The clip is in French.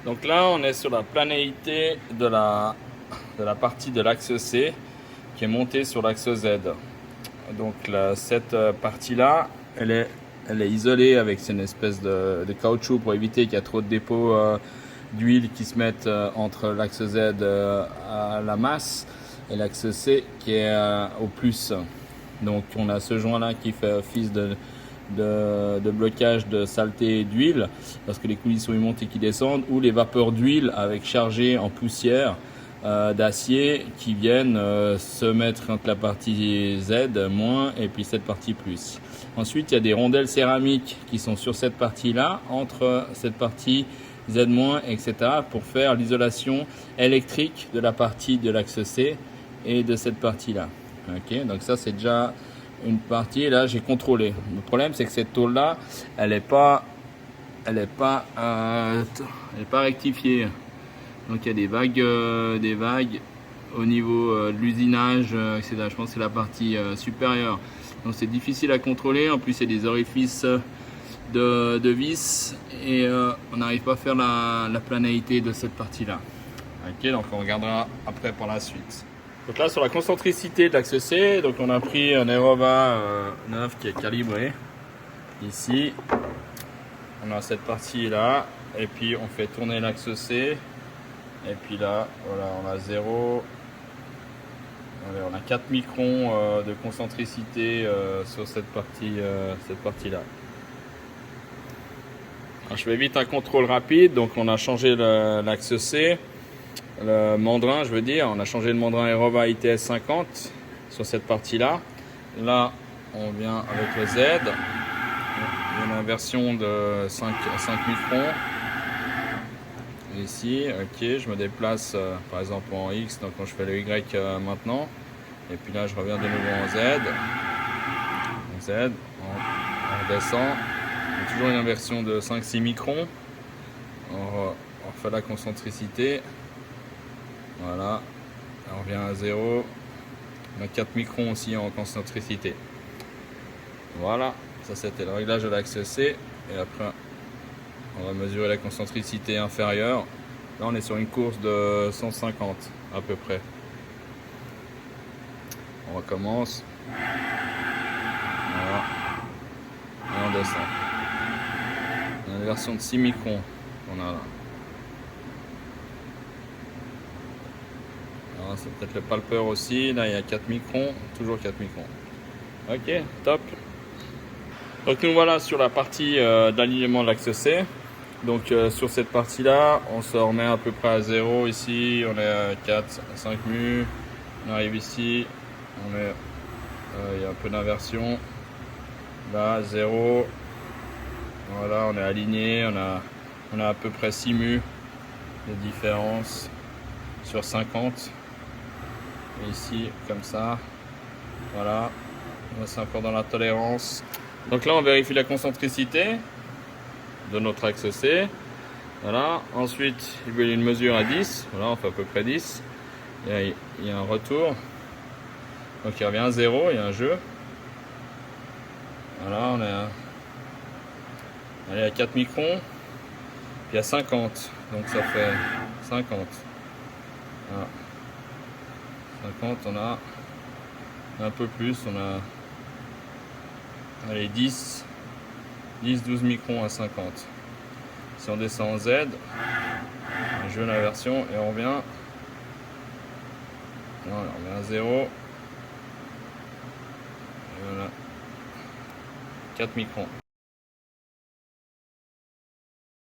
Donc là, on est sur la planéité de la partie de l'axe C qui est montée sur l'axe Z. Donc là, cette partie-là, elle est isolée avec une espèce de caoutchouc pour éviter qu'il y ait trop de dépôts d'huile qui se mettent entre l'axe Z à la masse et l'axe C qui est au plus. Donc on a ce joint-là qui fait office de blocage de saleté et d'huile parce que les coulisses sont montent et qui descendent, ou les vapeurs d'huile avec chargées en poussière d'acier qui viennent se mettre entre la partie Z- et puis cette partie plus. Ensuite il y a des rondelles céramiques qui sont sur cette partie là, entre cette partie Z- etc. pour faire l'isolation électrique de la partie de l'axe C et de cette partie là. Ok, donc ça c'est déjà une partie. Là j'ai contrôlé. Le problème c'est que cette tôle là elle est pas rectifiée. Donc il y a des vagues au niveau de l'usinage, etc. Je pense que c'est la partie supérieure. Donc c'est difficile à contrôler. En plus il y a des orifices de vis et on n'arrive pas à faire la planéité de cette partie là. Ok, donc on regardera après par la suite. Donc là sur la concentricité de l'axe C, donc on a pris un Aerova 9 qui est calibré. Ici on a cette partie là et puis on fait tourner l'axe C et puis là voilà, on a 0, on a 4 microns de concentricité sur cette partie là. Alors, je fais vite un contrôle rapide. Donc on a changé l'axe C, le mandrin je veux dire, on a changé le mandrin Aerova ITS 50 sur cette partie là. Là on vient avec le Z, il y a une inversion de 5 microns. Ici, ok, je me déplace par exemple en X, donc quand je fais le Y maintenant, et puis là je reviens de nouveau en Z, on redescend, il y a toujours une inversion de 5-6 microns, on refait la concentricité, voilà, on revient à 0, on a 4 microns aussi en concentricité. Voilà, ça c'était le réglage de l'axe C, et après on va mesurer la concentricité inférieure. Là on est sur une course de 150 à peu près. On recommence. Voilà. Et on descend. On a une version de 6 microns qu'on a là. Alors, c'est peut-être le palpeur aussi. Là il y a 4 microns. Toujours 4 microns. Ok, top. Donc nous voilà sur la partie d'alignement de l'axe C. Donc sur cette partie là, on se remet à peu près à 0. Ici on est à 4, 5 mu. On arrive ici. Il y a un peu d'inversion. Là 0. Voilà, on est aligné. On a à peu près 6 mu de différence sur 50. Et ici comme ça. Voilà. C'est encore dans la tolérance. Donc là on vérifie la concentricité de notre axe C. Voilà. Ensuite il veut une mesure à 10. Voilà, on fait à peu près 10. Il y a un retour. Donc il revient à 0, il y a un jeu. Voilà, on est à 4 microns. Puis à 50. Donc ça fait 50. Voilà. 50, on a un peu plus, on a allez, 10-12 microns à 50. Si on descend en Z, on joue l'inversion et on revient. Voilà, on revient à 0. Et voilà. 4 microns.